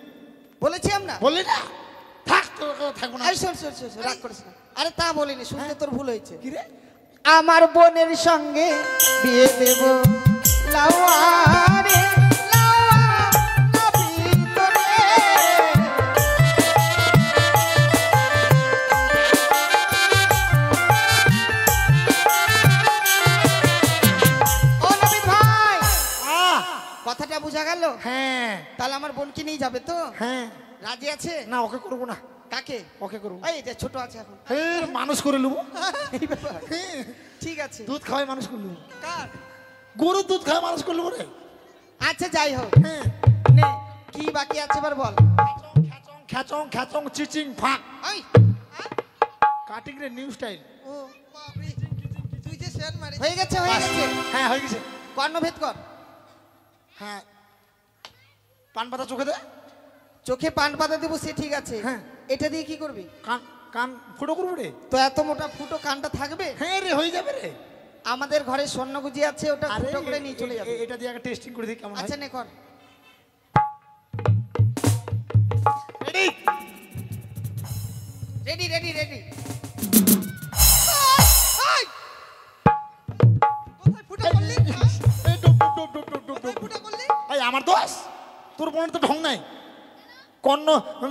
Speaker 3: বলেছি আমরা
Speaker 4: বললি না? থাক, তোর কথা থাকবো না।
Speaker 3: আরে শোন শোন শোন শোন, রাগ করিস না আরে তা বলিনি শুনতে তোর ভুল হয়েছে
Speaker 4: কি রে?
Speaker 3: আমার বোনের সঙ্গে বিয়ে দেব লাউয়া রে লাউয়া নাপিত রে তাহলে আমার বোনকে নিয়ে যাবে তো?
Speaker 4: হ্যাঁ।
Speaker 3: রাজি আছে?
Speaker 4: না ওকে করবো না,
Speaker 3: কাকে?
Speaker 4: ওকে করবো।
Speaker 3: এই যে ছোট আছে এখন।
Speaker 4: ফের মানুষ করে নেবো।
Speaker 3: এই ব্যাপার।
Speaker 4: হ্যাঁ,
Speaker 3: ঠিক আছে।
Speaker 4: দুধ খাওয়াই মানুষ করে নেবো।
Speaker 3: কার?
Speaker 4: গরুর দুধ খাওয়াই মানুষ করে নেবো রে।
Speaker 3: আচ্ছা যাই হোক,
Speaker 4: হ্যাঁ।
Speaker 3: নে কি বাকি আছে এবার বল।
Speaker 4: খ্যাচং খ্যাচং চিচিং ফাঁক
Speaker 3: ওই
Speaker 4: কাটিং রে নিউ স্টাইল।
Speaker 2: ও বাপরে, তুই যে শেয়ার মারি
Speaker 3: হয়ে গেছে হয়ে গেছে।
Speaker 4: হ্যাঁ হয়ে গেছে।
Speaker 3: কর্ণভেদ কর।
Speaker 4: হ্যাঁ, পান পাতা চোখে দে।
Speaker 3: চোখে পান পাতা দেবো সে ঠিক আছে,
Speaker 4: হ্যাঁ।
Speaker 3: এটা দিয়ে কি করবি?
Speaker 4: কান কান ফুটো করবো রে।
Speaker 3: তো এত মোটা ফুটো কানটা থাকবে?
Speaker 4: হ্যাঁ রে, হয়ে যাবে রে।
Speaker 3: আমাদের ঘরে স্বর্ণ গুজি আছে, ওটা
Speaker 4: আরে
Speaker 3: ফুটো করে নিয়ে চলে যাবে।
Speaker 4: এটা দিয়ে একটা টেস্টিং করে দিই কেমন হয়।
Speaker 3: আচ্ছা নে কর।
Speaker 4: Ready
Speaker 3: ready ready ready.
Speaker 2: কোথায় ফুটা করলি?
Speaker 4: এই ডুব ডুব ডুব ডুব ডুব ডুব
Speaker 2: কোথায়
Speaker 4: ডুব।
Speaker 2: ফুটা করলি?
Speaker 4: এই আমার দোষ, তোর বোনের তো ঢং নাই। কর্ণ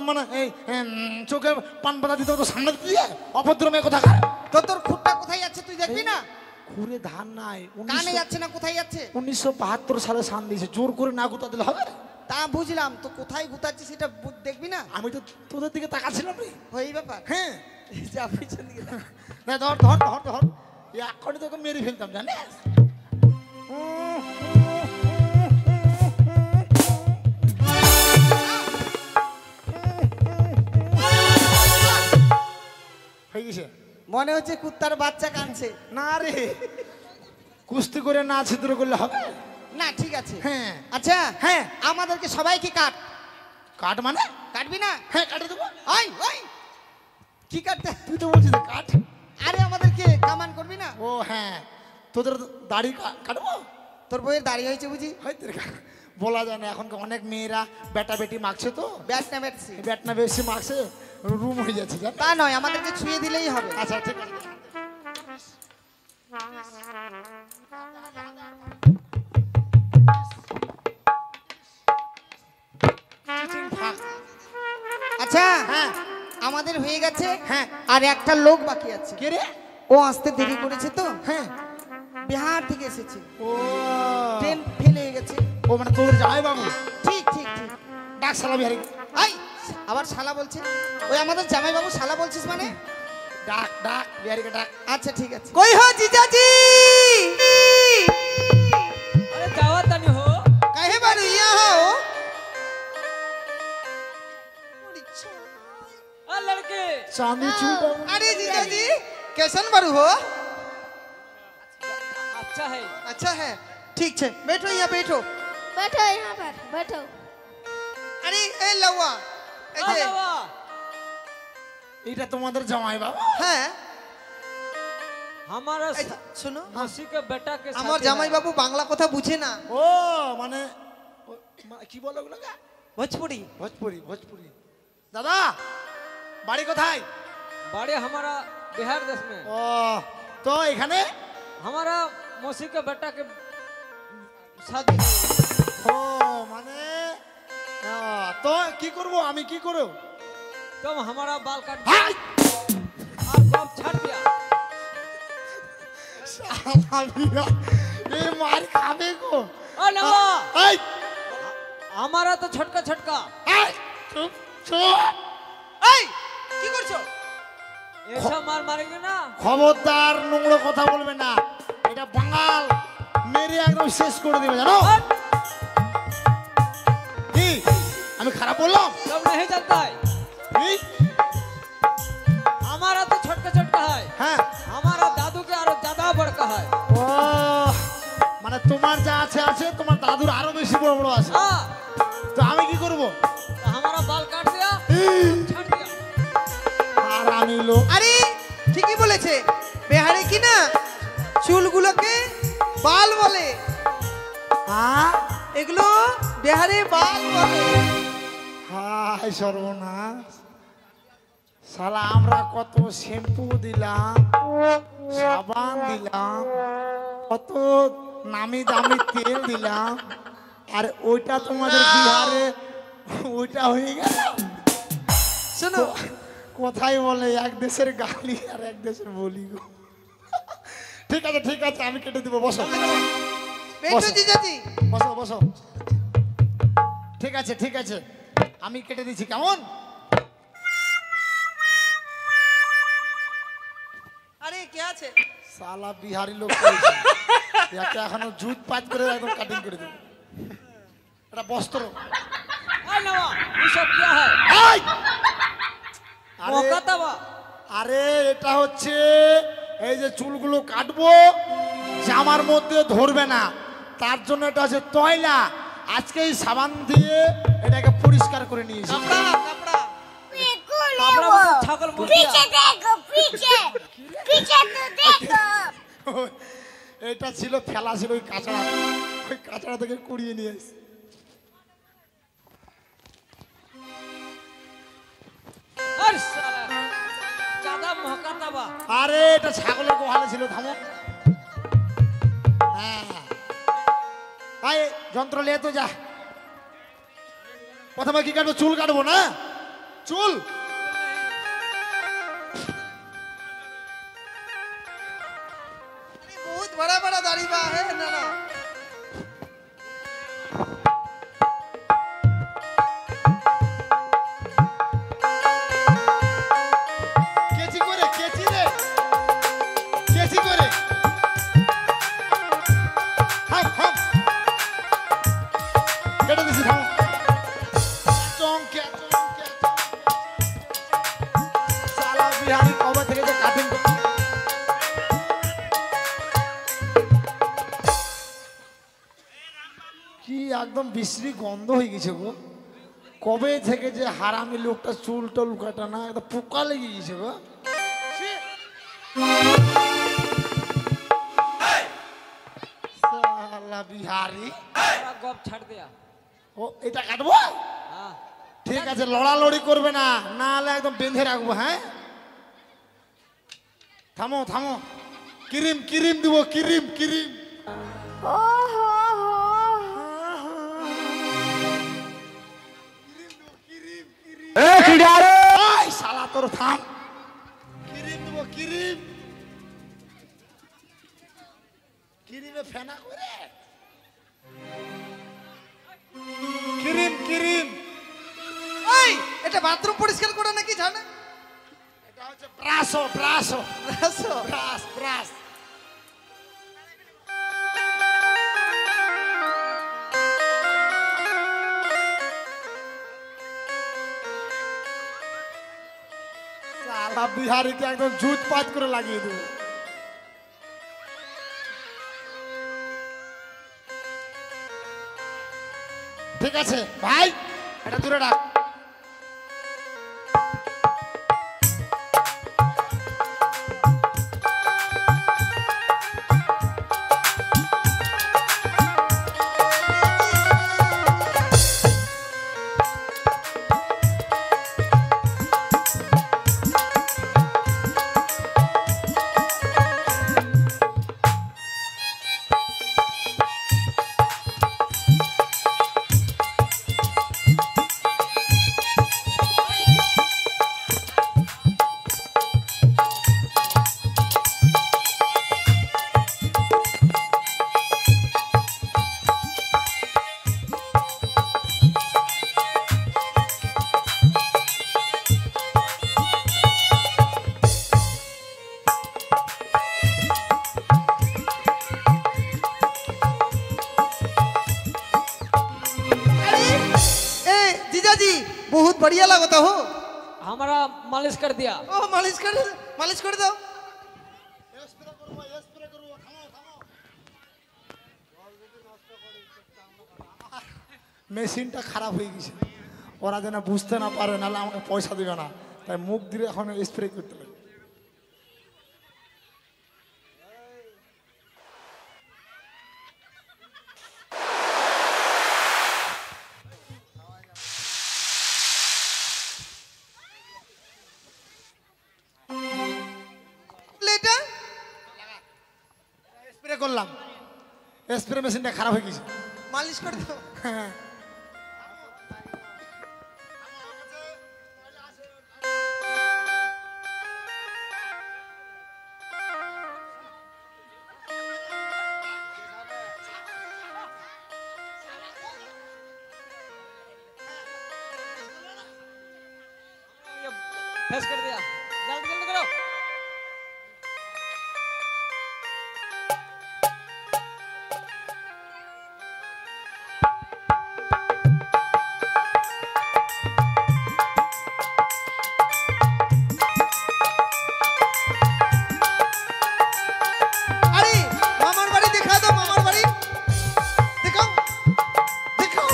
Speaker 4: মানে এই চোখে পান পাতা দিতে তো সামনে দিয়ে অভদ্র মেয়ে কথা খায়।
Speaker 3: তো তোর খুঁটটা কোথায় যাচ্ছে তুই দেখবি না?
Speaker 4: ঘুরে ধান নাই।
Speaker 3: কানে যাচ্ছে না, কোথায় যাচ্ছে?
Speaker 4: 1972 সালে সান দিয়েছে, জোর করে না গুতা দিলে হবে?
Speaker 3: তা বুঝলাম, তো কোথায় গুতাচ্ছি সেটা দেখবি না?
Speaker 4: আমি তো তোদের দিকে তাকাচ্ছিলাম রে।
Speaker 3: ওই ব্যাপার।
Speaker 4: হ্যাঁ,
Speaker 3: যা পিছন দিকে যা।
Speaker 4: না ধর ধর ধর ধর, এক্ষুনি তোকে মেরে ফেলতাম জানিস। হয়ে গেছে।
Speaker 3: মনে হচ্ছে কুত্তার বাচ্চা কাঁদছে।
Speaker 4: না রে, কুস্তি করে না ছিদ্র করলে হবে?
Speaker 3: না ঠিক আছে।
Speaker 4: হ্যাঁ
Speaker 3: আচ্ছা
Speaker 4: হ্যাঁ।
Speaker 3: আমাদেরকে সবাইকে কাট।
Speaker 4: কাট মানে?
Speaker 3: কাটবি না?
Speaker 4: হ্যাঁ কাটে দেবো।
Speaker 3: ওই ওই কি কাটতে?
Speaker 4: তুই তো বলছিস যে কাট।
Speaker 3: আরে আমাদেরকে কামান করবি না?
Speaker 4: ও হ্যাঁ, তোদের দাড়ি কাটবো।
Speaker 3: তোর বইয়ের দাঁড়িয়ে হয়েছে বুঝি?
Speaker 4: হয়তো রে, বলা যায় না, এখনকার অনেক মেয়েরা বেটা বেটি মাখছে তো,
Speaker 3: ব্যাট না ব্যাটসি।
Speaker 4: ব্যাট না বেশি মাখছে, রুম হয়ে যাচ্ছে জান।
Speaker 3: তা নয়, আমাদেরকে ছুঁয়ে দিলেই হবে।
Speaker 4: আচ্ছা ঠিক আছে। চিচিং ফাঁক।
Speaker 3: আচ্ছা
Speaker 4: হ্যাঁ
Speaker 3: আমাদের হয়ে গেছে।
Speaker 4: হ্যাঁ।
Speaker 3: আর একটা লোক বাকি আছে।
Speaker 4: কে রে?
Speaker 3: ও আসতে দেরি করেছে তো,
Speaker 4: হ্যাঁ।
Speaker 3: বিহার থেকে এসেছে,
Speaker 4: ও
Speaker 3: ট্রেন ফেল হয়ে গেছে।
Speaker 4: ও মানে তোর জামাই বাবু।
Speaker 3: ঠিক ঠিক ঠিক।
Speaker 4: ডাক সালা বিহারি।
Speaker 3: আই আবার শালা বলছে? ওই আমাদের জামাইবাবু শালা বলছিস মানে?
Speaker 4: ডাক ডাক বিহারিকে ডাক।
Speaker 3: আচ্ছা ঠিক আছে।
Speaker 2: কই হো জিজাজি?
Speaker 5: अरे जावा तनी हो
Speaker 2: কাহে বারু ইয়া হো?
Speaker 5: आ लड़के
Speaker 4: चांदी चूड़ा।
Speaker 2: अरे जीजाजी कैसन बारू हो?
Speaker 5: अच्छा है
Speaker 2: अच्छा है, ठीक है, बैठो यहाँ बैठो।
Speaker 6: बैठो यहाँ पर बैठो।
Speaker 2: अरे ए लवा ए जे
Speaker 5: आवा
Speaker 4: এটা তোমাদের জামাই বাবু?
Speaker 2: হ্যাঁ
Speaker 5: हमारा
Speaker 2: এই শোনো,
Speaker 5: मौसी के बेटा के साथ
Speaker 2: আমার জামাই বাবু বাংলা কথা বুঝে না,
Speaker 4: ও মানে কি বলে ওগুলো?
Speaker 2: ভোজপুরি।
Speaker 4: ভোজপুরি ভোজপুরি। দাদা বাড়ি কোথায়?
Speaker 5: बड़े हमारा बिहार देश में
Speaker 4: ও তো এখানে।
Speaker 5: हमारा मौसी के बेटा के शादी है।
Speaker 4: ও মানে তো কি করব আমি, কি করব?
Speaker 5: तुम हमारा बाल काट
Speaker 4: হাই!
Speaker 5: और बाप छाट दिया।
Speaker 4: শালা এ মার খাবে গো।
Speaker 5: ओ नवा
Speaker 4: এই
Speaker 5: हमारा तो छोटका छोटका
Speaker 4: এই চুপ চুপ।
Speaker 2: এই কি করছো?
Speaker 5: ऐसा मार मारेंगे ना।
Speaker 4: খবরদার নোংরা কথা বলবে না, এটা বাঙাল মেরে একদম শেষ করে দেবে জানো।
Speaker 5: हट!
Speaker 4: কি আমি খারাপ বললাম?
Speaker 5: सब नहीं जानता है।
Speaker 4: এই,
Speaker 5: हमारा तो छोटका छोटका है,
Speaker 4: হ্যাঁ।
Speaker 5: हमारा दादू के और ज्यादा बड़का है।
Speaker 4: ও মানে তোমার যা আছে আছে, তোমার দাদুর আরো বেশি বড় বড় আছে।
Speaker 5: हाँ
Speaker 4: তো আমি কি করব?
Speaker 5: तो हमारा बाल काट दिया
Speaker 4: এই,
Speaker 5: छाट दिया।
Speaker 4: আর আমি লোক।
Speaker 2: আরে ঠিকই বলেছে, বিহারে কি না চুলগুলোকে বাল বলে,
Speaker 4: হ্যাঁ
Speaker 2: এগুলো বিহারে বাল বলে।
Speaker 4: হায় সর্বনাশ, শালা আমরা কত শ্যাম্পু দিলাম, সাবান দিলাম, কত নামি দামি তেল দিলাম, আর ওইটা তোমাদের বিহারে ওইটা হয়ে গেল।
Speaker 2: শোনো
Speaker 4: কোথায় বলে এক দেশের গালি আর এক দেশের বলি গো। ঠিক আছে ঠিক আছে, আমি কেটে দিব। বসো
Speaker 2: বেটো
Speaker 4: বসো।
Speaker 2: জিজাজি,
Speaker 4: বসো বসো। ঠিক আছে ঠিক আছে, আমি কেটে দিচ্ছি, কেমন?
Speaker 2: আরে কে আছে?
Speaker 4: সালা বিহারি লোক করেছে। একে এখনো জুত পাত করে একদম কাটিং করে দেবো। এটা বস্ত্র।
Speaker 5: আয় না এসব কি হয়?
Speaker 4: এই! আরে,
Speaker 5: মকাতাবা
Speaker 4: আরে এটা হচ্ছে এই যে চুলগুলো কাটবো, জামার মধ্যে ধরবে না, তার জন্য এটা হচ্ছে তয়লা। আজকে এই সাবান দিয়ে এটাকে পরিষ্কার করে নিয়েছি।
Speaker 2: কাপড়া কাপড়া।
Speaker 5: কাপড়া মতো ছাগল মুরগি
Speaker 4: এটা ছিল ফেলা ছিল ওই কাঁচড়া, ওই কাঁচড়া থেকে কুড়িয়ে নিয়ে এসেছি।
Speaker 5: আরে শালা চাদা মকাতাবা
Speaker 4: আরে এটা ছাগলের গোহালে ছিল, থামো। হ্যাঁ ভাই যন্ত্র নিয়ে তো যা। প্রথমে কি কাটবো? চুল কাটবো না? চুল
Speaker 2: बहुत बड़ा बड़ा दाढ़ी बा है ना ना।
Speaker 4: কেচি করে, কেচি রে, কেচি করে। থাম থাম, কেটে দিছি, থাম। চমকে চমকে সালা বিহারি কবে থেকে যে কাটিং কি একদম বিশ্রী গন্ধ হয়ে গেছে গো। কবে থেকে যে হারামি লোকটা চুল টুল কাটা না, একটা পোকা লেগে গেছে গো। সালা বিহারি।
Speaker 5: सारा गप छाड़ दिया।
Speaker 4: ও এটা কাটবো?
Speaker 5: हाँ
Speaker 4: ঠিক আছে, লড়ালড়ি করবে না, না হলে একদম বেঁধে রাখবো। হ্যাঁ থামো থামো, ক্রিম ক্রিম দিব, ক্রিম ক্রিম। এই শালা তোর থাম, ক্রিম দিব, ক্রিম। ক্রিমে ফেনা করে, ক্রিম ক্রিম।
Speaker 2: এই এটা বাথরুম পরিষ্কার করে নাকি জানে?
Speaker 4: এটা হচ্ছে ব্রাশো ব্রাশো
Speaker 2: রাসো।
Speaker 4: Brush brush. সালা বিহারিকে একদম জুত পাত করে লাগিয়ে দেবো। ঠিক আছে ভাই, এটা দূরে রাখ।
Speaker 2: ए जीजाजी बहुत बढ़िया लगता हो।
Speaker 5: हमारा मालिश कर दिया।
Speaker 2: ओ मालिश कर दो।
Speaker 4: মেশিনটা খারাপ হয়ে গেছে, ওরা যেন বুঝতে না পারে, নাহলে আমাকে পয়সা দিবে না, তাই মুখ দিয়ে এখন স্প্রে করতে হবে।
Speaker 2: लेटा
Speaker 4: স্প্রে করলাম, স্প্রে মেশিনটা খারাপ হয়ে গেছে।
Speaker 2: मालिश कर दो।
Speaker 4: হ্যাঁ
Speaker 5: फेस कर दिया जल्दी जल्दी करो
Speaker 2: আরে মামার বাড়ি দেখা দাও, মামার বাড়ি দেখাও দেখাও।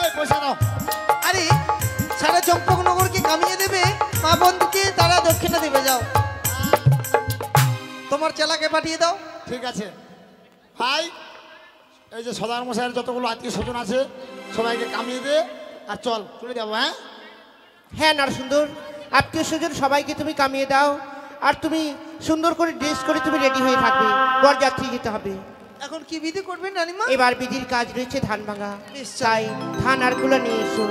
Speaker 4: এই পয়সা দাও।
Speaker 2: আরে সারা চম্পকনগরকে কামিয়ে দেবে, মা বন্ধুকে তারা দক্ষিণা দেবে। যাও তোমার চেলাকে পাঠিয়ে দাও।
Speaker 4: ঠিক আছে ভাই, এই যে সদার মশাইয়ের যতগুলো আত্মীয় স্বজন আছে সবাইকে কামিয়ে দে আর চল চলে যাবো। হ্যাঁ
Speaker 1: হ্যাঁ নরসুন্দর, আত্মীয় স্বজন সবাইকে তুমি কামিয়ে দাও, আর তুমি সুন্দর করে ড্রেস করে তুমি রেডি হয়ে থাকবে, বরযাত্রী যেতে হবে।
Speaker 2: এখন কি বিধি করবেন রানীমা?
Speaker 1: এবার বিধির কাজ রয়েছে ধান ভাঙা,
Speaker 2: নিশ্চয়।
Speaker 1: তাই ধান আর গুলো নিয়ে এসো।